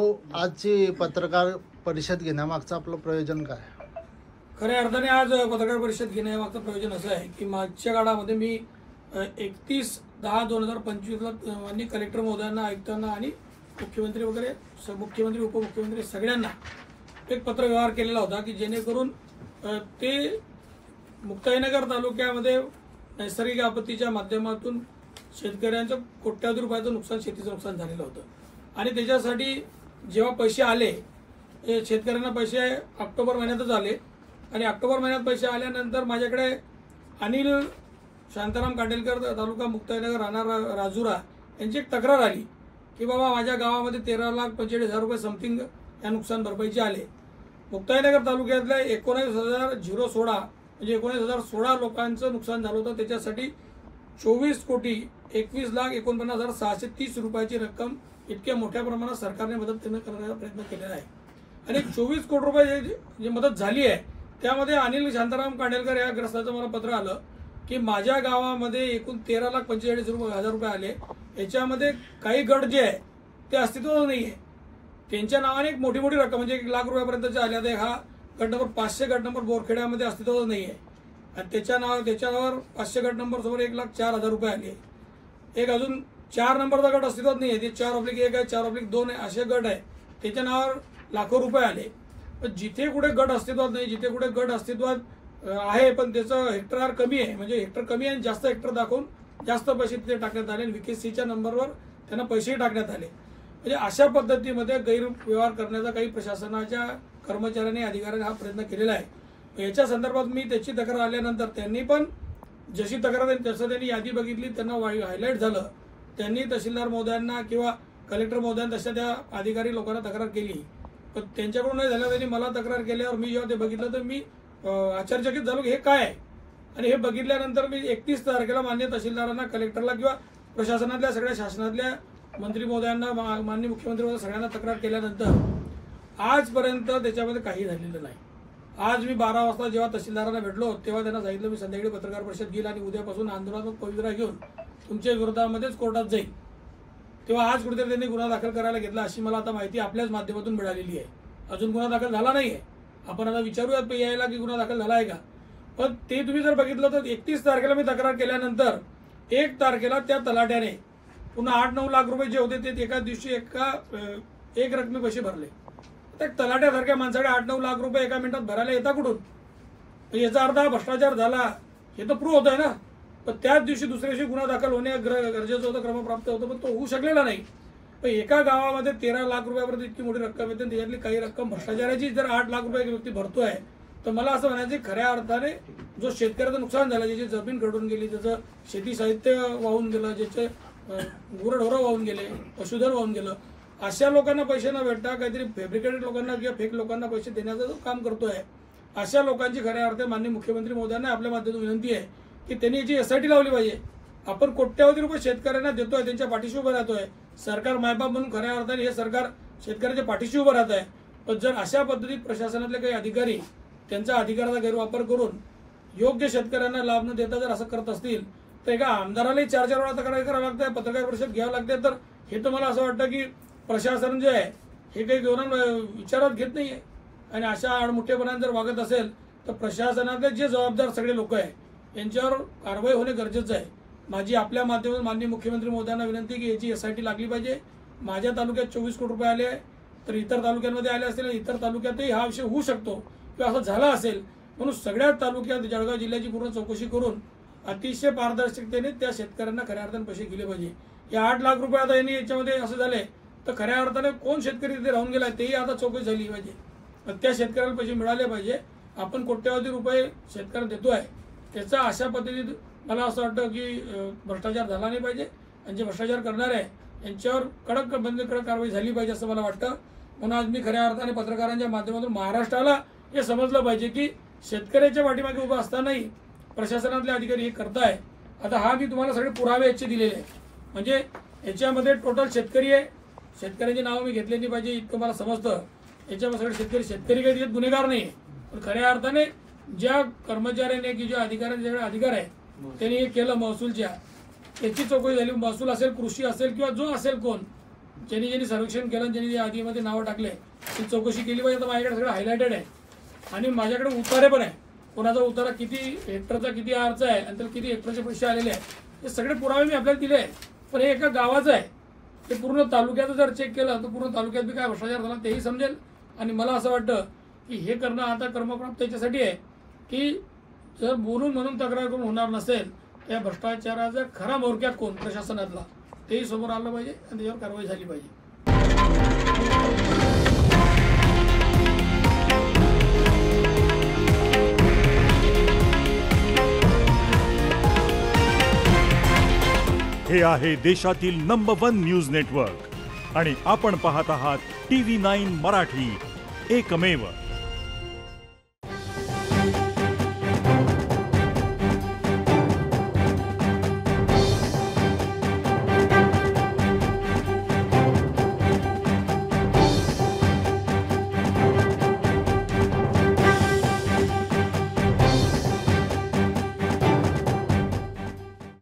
भाऊ, आजची पत्रकार परिषद घेण्यामागचं आपलं प्रयोजन काय? खऱ्या अर्थाने आज पत्रकार परिषद घेण्यामागचं प्रयोजन असं आहे की मागच्या काळामध्ये मी 31/10/2025ला माननीय कलेक्टर महोदयांना, आयुक्तांना आणि मुख्यमंत्री वगैरे मुख्यमंत्री, उपमुख्यमंत्री सगळ्यांना एक पत्रव्यवहार केलेला होता की जेणेकरून ते मुक्ताईनगर तालुक्यामध्ये नैसर्गिक आपत्तीच्या माध्यमातून शेतकऱ्यांचं कोट्यावधी रुपयाचं नुकसान, शेतीचं नुकसान झालेलं होतं आणि त्याच्यासाठी जेव्हा पैसे आले, शेतकऱ्यांना पैसे ऑक्टोबर महिन्यातच आले आणि ऑक्टोबर महिन्यात पैसे आल्यानंतर माझ्याकडे अनिल शांताराम कांडेलकर, तालुका मुक्ताईनगर, राहणार राजुरा, यांची एक तक्रार आली की बाबा माझ्या गावामध्ये 13,45,000 रुपये समथिंग या नुकसान भरपाईचे आले. मुक्ताईनगर तालुक्यातल्या 19,016 म्हणजे 19,016 लोकांचं नुकसान झालं होतं. त्याच्यासाठी 24,21,49,630 रुपयाची रक्कम इतक्या मोठ्या प्रमाणात सरकारने मदत करण्याचा प्रयत्न केलेला आहे आणि 24 कोटी रुपये जी मदत झाली आहे त्यामध्ये अनिल शांताराम कांडेलकर या ग्रस्ताचं मला पत्र आलं की माझ्या गावामध्ये एकूण 13,45,000 रुपये आले. याच्यामध्ये काही गट जे आहे ते अस्तित्वात नाही आहे. त्यांच्या नावाने एक मोठी मोठी रक्कम म्हणजे 1,00,000 रुपयापर्यंतच्या आल्या. तर हा गट नंबर 500 गट नंबर बोरखेड्यामध्ये अस्तित्वात नाही आहे आणि त्याच्यावर 500 गट नंबर समोर 1,04,000 रुपये आले. एक अजून 4 नंबरचा गट अस्तित्वात नाही आहे. ते 4/1 आहे, 4/2 आहे, असे गट आहे. त्याच्या नावावर लाखो रुपये आले. पण जिथे कुठे गट अस्तित्वात नाही, जिथे कुठे गट अस्तित्वात आहे पण त्याचं हेक्टर कमी आहे, म्हणजे हेक्टर कमी आहे आणि जास्त हेक्टर दाखवून जास्त पैसे तिथे टाकण्यात आले आणि VKCच्या नंबरवर त्यांना पैसेही टाकण्यात आले. म्हणजे अशा पद्धतीमध्ये गैरव्यवहार करण्याचा काही प्रशासनाच्या कर्मचाऱ्यांनी, अधिकाऱ्यांनी हा प्रयत्न केलेला आहे. याच्या संदर्भात मी त्याची तक्रार आल्यानंतर त्यांनी पण जशी तक्रार तसं त्यांनी यादी बघितली, त्यांना हायलाईट झालं. त्यांनी तहसीलदार महोदयांना किंवा कलेक्टर महोदयांना तशा त्या अधिकारी लोकांना तक्रार केली, पण त्यांच्याकडून नाही झालं. त्यांनी मला तक्रार केल्यावर मी जेव्हा ते बघितलं तर मी आश्चर्यचकित झालो की हे काय आहे. आणि हे बघितल्यानंतर मी 31 तारखेला मान्य तहसीलदारांना, कलेक्टरला किंवा प्रशासनातल्या सगळ्या शासनातल्या मंत्री महोदयांना, माननीय मुख्यमंत्री महोदय सगळ्यांना तक्रार केल्यानंतर आजपर्यंत त्याच्यामध्ये काही झालेलं नाही. आज मी 12 वाजता जेव्हा तहसीलदारांना भेटलो तेव्हा त्यांना सांगितलं मी संध्याकाळी पत्रकार परिषद घेईल आणि उद्यापासून आंदोलनात्मक पवित्रा घेऊन तुमच्या विरोधामध्येच कोर्टात जाईल. तेव्हा आज कुठेतरी त्यांनी गुन्हा दाखल करायला घेतला अशी मला आता माहिती आपल्याच माध्यमातून मिळालेली आहे. अजून गुन्हा दाखल झाला नाही आहे. आपण आता विचारूयात यायला की गुन्हा दाखल झाला आहे का. पण ते तुम्ही जर बघितलं तर 31 तारखेला मी तक्रार केल्यानंतर 1 तारखेला त्या तलाट्याने पुन्हा 8-9 लाख रुपये जे होते ते एका दिवशी एक रकमी पैसे भरले. तर तलाट्यासारख्या माणसाकडे 8-9 लाख रुपये एका मिनिटात भरायला येता कुठून? याचा अर्थ हा भ्रष्टाचार झाला हे तर प्रूव्ह होत आहे ना. पण त्याच दिवशी दुसऱ्या दिवशी गुन्हा दाखल होणे गरजेचं होतं, क्रमप्राप्त होतं, पण तो होऊ शकलेला नाही. पण एका गावामध्ये 13 लाख रुपयापर्यंत इतकी मोठी रक्कम येते, त्याच्यातली काही रक्कम भ्रष्टाचाराची जर 8 लाख रुपये व्यक्ती भरतोय तर मला असं म्हणायचं खऱ्या अर्थाने जो शेतकऱ्याचं नुकसान झालं, ज्याची जमीन गळून गेली, त्याचं शेती साहित्य वाहून गेलं, ज्याचे गुरंढोरं वाहून गेले, पशुधन वाहून गेलं, अशा लोकांना पैसे न भेटता काहीतरी फॅब्रिकेटेड लोकांना किंवा फेक लोकांना पैसे देण्याचं जो काम करतोय, अशा लोकांची खऱ्या अर्थाने माननीय मुख्यमंत्री महोदयांना आपल्या माध्यमातून विनंती आहे की त्यांनी याची SIT लावली पाहिजे. आपण कोट्यावधी रुपये शेतकऱ्यांना देतोय, त्यांच्या पाठीशी उभं राहतोय. सरकार मायबाप म्हणून खऱ्या अर्थाने हे सरकार शेतकऱ्यांच्या पाठीशी उभं राहत आहे. पण जर अशा पद्धतीत प्रशासनातले काही अधिकारी त्यांचा अधिकाराचा गैरवापर करून योग्य शेतकऱ्यांना लाभ न देता जर असं करत असतील तर एका आमदारालाही 4-4 वेळा तक्रार करावं लागतं, पत्रकार परिषद घ्यावं लागते. तर हे तर मला असं वाटतं की प्रशासन जे आहे हे काही धोरण विचारात घेत नाही आहे आणि अशा आडमुठ्ठेपणाने जर वागत असेल तर प्रशासनातले जे जबाबदार सगळे लोक आहे यांच्यावर कारवाई होणे गरजेचं आहे. माझी आपल्या माध्यमातून माननीय मुख्यमंत्री महोदयांना विनंती की याची SIT लागली पाहिजे. माझ्या तालुक्यात 24 कोटी रुपये आले तर इतर तालुक्यांमध्ये आले असतील, इतर तालुक्यातही हा विषय होऊ शकतो किंवा असं झाला असेल. म्हणून सगळ्या तालुक्यात जळगाव जिल्ह्याची पूर्ण चौकशी करून अतिशय पारदर्शकतेने त्या शेतकऱ्यांना खऱ्या अर्थाने पैसे दिले पाहिजे. या 8 लाख रुपये आता यांनी याच्यामध्ये असं झाले तर खऱ्या अर्थाने कोण शेतकरी तिथे राहून गेला तेही आता चौकशी झाली पाहिजे. त्या शेतकऱ्याला पैसे मिळाले पाहिजे. आपण कोट्यावधी रुपये शेतकऱ्याला देतोय त्याचा अशा पद्धतीत मला असं वाटतं की भ्रष्टाचार झाला नाही पाहिजे आणि जे भ्रष्टाचार करणार आहे यांच्यावर कडक कारवाई झाली पाहिजे असं मला वाटतं. म्हणून आज मी खऱ्या अर्थाने पत्रकारांच्या माध्यमातून महाराष्ट्राला हे समजलं पाहिजे की शेतकऱ्याच्या पाठीमागे उभं असतानाही प्रशासनातले अधिकारी हे करताय. आता हा मी तुम्हाला सगळे पुरावे याचे दिलेले आहे. म्हणजे याच्यामध्ये टोटल शेतकरी आहे, शेतकऱ्यांची नावं मी घेतली नाही पाहिजे इतकं मला समजतं. याच्यामध्ये सगळे शेतकरी काही गुन्हेगार नाही आहे. पण खऱ्या अर्थाने ज्या कर्मचाऱ्याने की ज्या अधिकाऱ्यांचे सगळे अधिकार आहे त्यांनी हे केलं महसूलच्या, याची चौकशी झाली. महसूल असेल, कृषी असेल किंवा जो असेल कोण ज्यांनी सर्वेक्षण केलं, ज्यांनी यादीमध्ये नावं टाकले, ती चौकशी केली पाहिजे. तर माझ्याकडे सगळं हायलायटेड आहे आणि माझ्याकडे उतारे पण आहे. कोणाचा उतारा किती हेक्टरचा, किती आरचा आहे आणि त्याला किती हेक्टरचे पैसे आलेले आहेत, हे सगळे पुरावे मी आपल्याला दिले आहे. पण हे एका गावाचं आहे, ते पूर्ण तालुक्याचं जर चेक केलं तर पूर्ण तालुक्यात बी काय भ्रष्टाचार झाला तेही समजेल. आणि मला असं वाटतं की हे करणं आता कर्मप्राप्त याच्यासाठी आहे की जर बोलून म्हणून तक्रार करून होणार नसेल, त्या भ्रष्टाचाराचा खरा म्होरक्यात कोण प्रशासनातला तेही समोर आलं पाहिजे आणि त्याच्यावर कारवाई झाली पाहिजे. हे आहे देशातील नंबर 1 न्यूज नेटवर्क आणि आपण पाहत आहात TV9 मराठी, एकमेव.